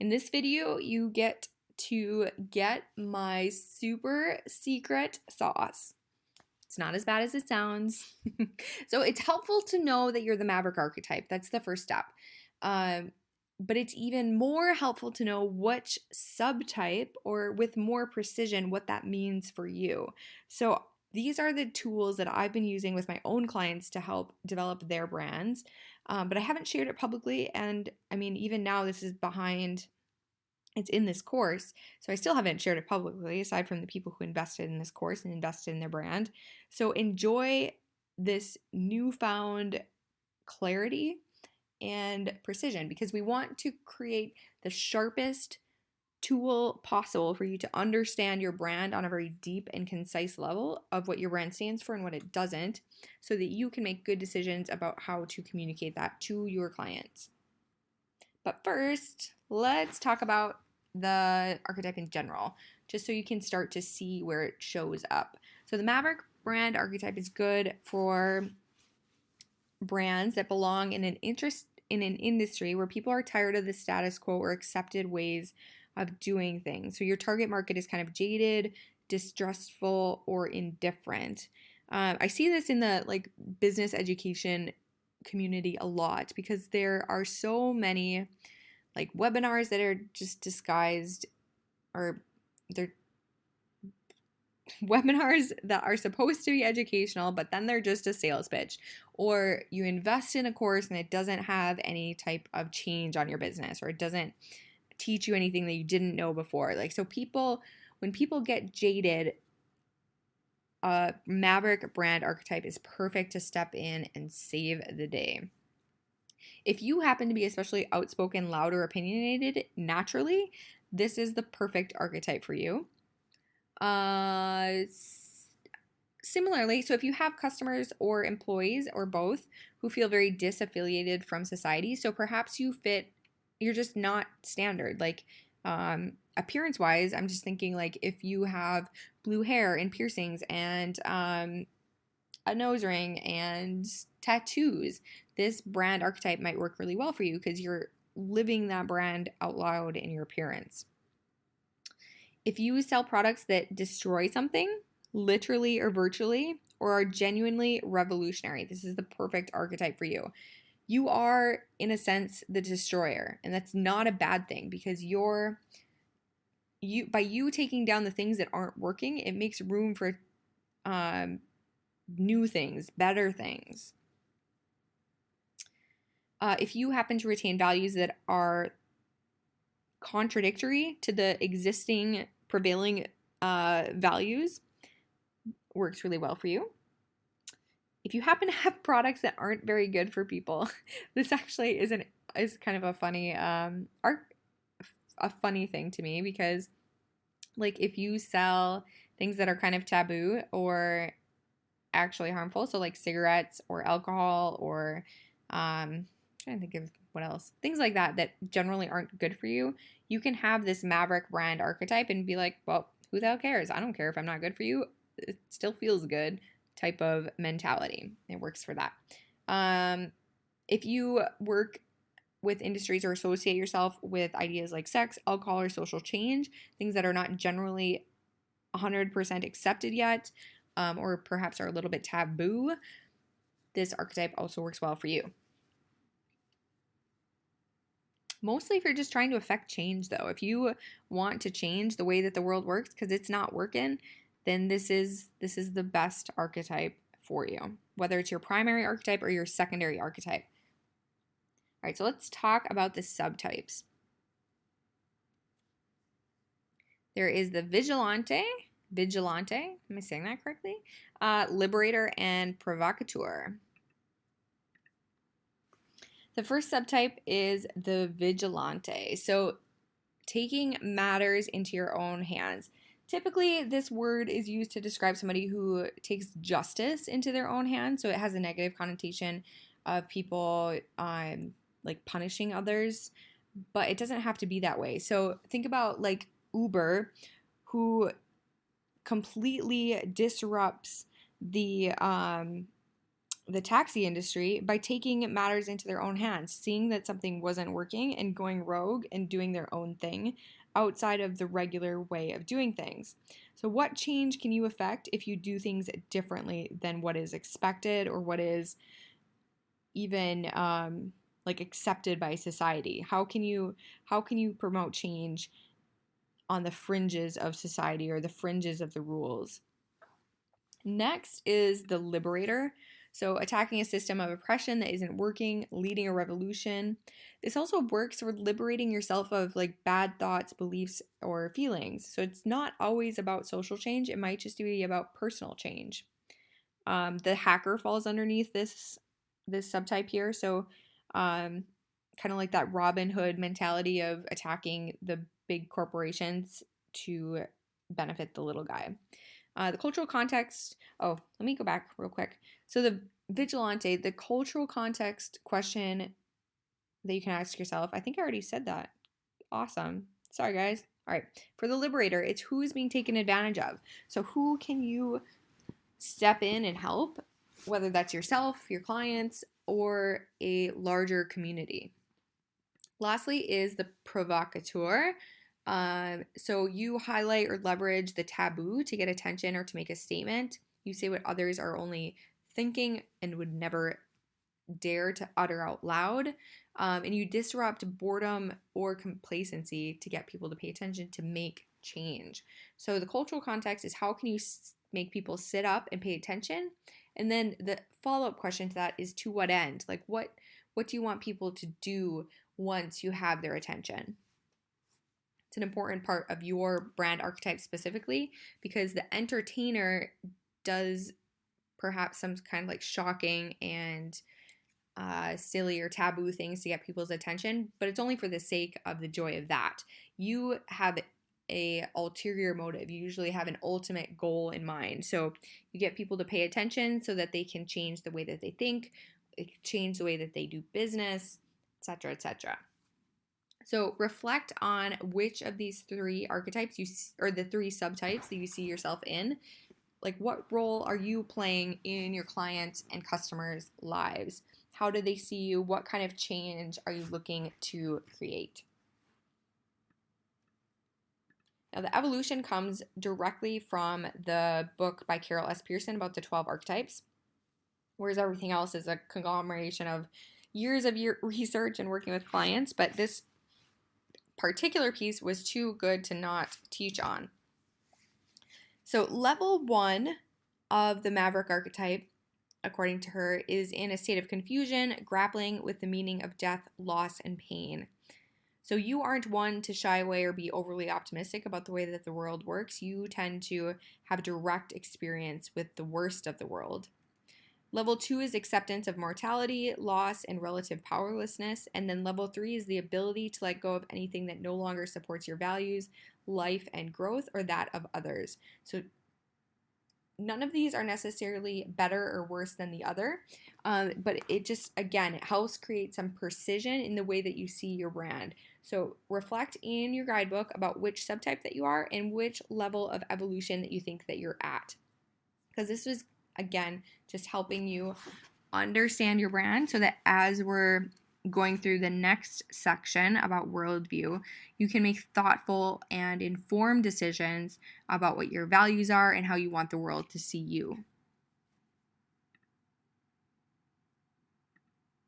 In this video, you get to get my super secret sauce. It's not as bad as it sounds. So it's helpful to know that you're the Maverick archetype. That's the first step. But it's even more helpful to know which subtype, or with more precision, what that means for you. So these are the tools that I've been using with my own clients to help develop their brands. But I haven't shared it publicly. And I mean, even now, this is behind, it's in this course. So I still haven't shared it publicly, aside from the people who invested in this course and invested in their brand. So enjoy this newfound clarity and precision, because we want to create the sharpest tool possible for you to understand your brand on a very deep and concise level of what your brand stands for and what it doesn't, so that you can make good decisions about how to communicate that to your clients. But first, let's talk about the archetype in general, just so you can start to see where it shows up. So the Maverick brand archetype is good for brands that belong in an industry where people are tired of the status quo or accepted ways of doing things. So your target market is kind of jaded, distrustful, or indifferent. I see this in the business education community a lot, because there are so many webinars that are just disguised, or they're webinars that are supposed to be educational, but then they're just a sales pitch. Or you invest in a course and it doesn't have any type of change on your business, or it doesn't teach you anything that you didn't know before. So when people get jaded, Maverick brand archetype is perfect to step in and save the day. If you happen to be especially outspoken, loud, or opinionated naturally, this is the perfect archetype for you. Similarly, so if you have customers or employees or both who feel very disaffiliated from society, so perhaps you're just not standard. Appearance wise, I'm just thinking if you have blue hair and piercings and a nose ring and tattoos, this brand archetype might work really well for you, because you're living that brand out loud in your appearance. If you sell products that destroy something, literally or virtually, or are genuinely revolutionary, this is the perfect archetype for you. You are, in a sense, the destroyer, and that's not a bad thing, because by you taking down the things that aren't working, it makes room for new things, better things. If you happen to retain values that are contradictory to the existing prevailing values, works really well for you. If you happen to have products that aren't very good for people, this actually is kind of a funny funny thing to me, because if you sell things that are kind of taboo or actually harmful, so cigarettes or alcohol, or I'm trying to think of what else, things like that generally aren't good for you, you can have this Maverick brand archetype and be like, well, who the hell cares? I don't care if I'm not good for you. It still feels good type of mentality. It works for that. If you work with industries or associate yourself with ideas like sex, alcohol, or social change, things that are not generally 100% accepted yet, or perhaps are a little bit taboo, this archetype also works well for you. Mostly if you're just trying to affect change, though. If you want to change the way that the world works because it's not working, then this is the best archetype for you, whether it's your primary archetype or your secondary archetype. All right, so let's talk about the subtypes. There is the Vigilante, am I saying that correctly? Liberator, and Provocateur. The first subtype is the Vigilante. So taking matters into your own hands. Typically, this word is used to describe somebody who takes justice into their own hands. So it has a negative connotation of people punishing others, but it doesn't have to be that way. So think about Uber, who completely disrupts the the taxi industry by taking matters into their own hands, seeing that something wasn't working and going rogue and doing their own thing outside of the regular way of doing things. So, what change can you affect if you do things differently than what is expected or what is even like accepted by society? How can you promote change on the fringes of society or the fringes of the rules? Next is the Liberator. So, attacking a system of oppression that isn't working, leading a revolution. This also works for liberating yourself of like bad thoughts, beliefs, or feelings. So, it's not always about social change, it might just be about personal change. The hacker falls underneath this subtype here. So, kind of like that Robin Hood mentality of attacking the big corporations to benefit the little guy. The cultural context. Oh, let me go back real quick. So the vigilante, the cultural context question that you can ask yourself. I think I already said that. Awesome. Sorry, guys. All right. For the liberator, it's who is being taken advantage of. So who can you step in and help, whether that's yourself, your clients, or a larger community. Lastly is the provocateur. So you highlight or leverage the taboo to get attention or to make a statement. You say what others are only thinking and would never dare to utter out loud. And you disrupt boredom or complacency to get people to pay attention to make change. So the cultural context is how can you make people sit up and pay attention? And then the follow-up question to that is to what end? Like what do you want people to do once you have their attention? It's an important part of your brand archetype specifically because the entertainer does perhaps some kind of like shocking and silly or taboo things to get people's attention, but it's only for the sake of the joy of that. You have a ulterior motive. You usually have an ultimate goal in mind. So you get people to pay attention so that they can change the way that they think, change the way that they do business, etc., etc. So reflect on which of these three archetypes or the three subtypes that you see yourself in. Like what role are you playing in your clients' and customers' lives? How do they see you? What kind of change are you looking to create? Now, the evolution comes directly from the book by Carol S. Pearson about the 12 archetypes, whereas everything else is a conglomeration of years of research and working with clients. But this particular piece was too good to not teach on. So level 1 of the Maverick archetype, according to her, is in a state of confusion, grappling with the meaning of death, loss, and pain. So you aren't one to shy away or be overly optimistic about the way that the world works. You tend to have direct experience with the worst of the world. Level 2 is acceptance of mortality, loss, and relative powerlessness. And then level 3 is the ability to let go of anything that no longer supports your values, life, and growth, or that of others. So none of these are necessarily better or worse than the other, but it just, again, it helps create some precision in the way that you see your brand. So reflect in your guidebook about which subtype that you are and which level of evolution that you think that you're at. Because this was, again, just helping you understand your brand so that as we're going through the next section about worldview, you can make thoughtful and informed decisions about what your values are and how you want the world to see you.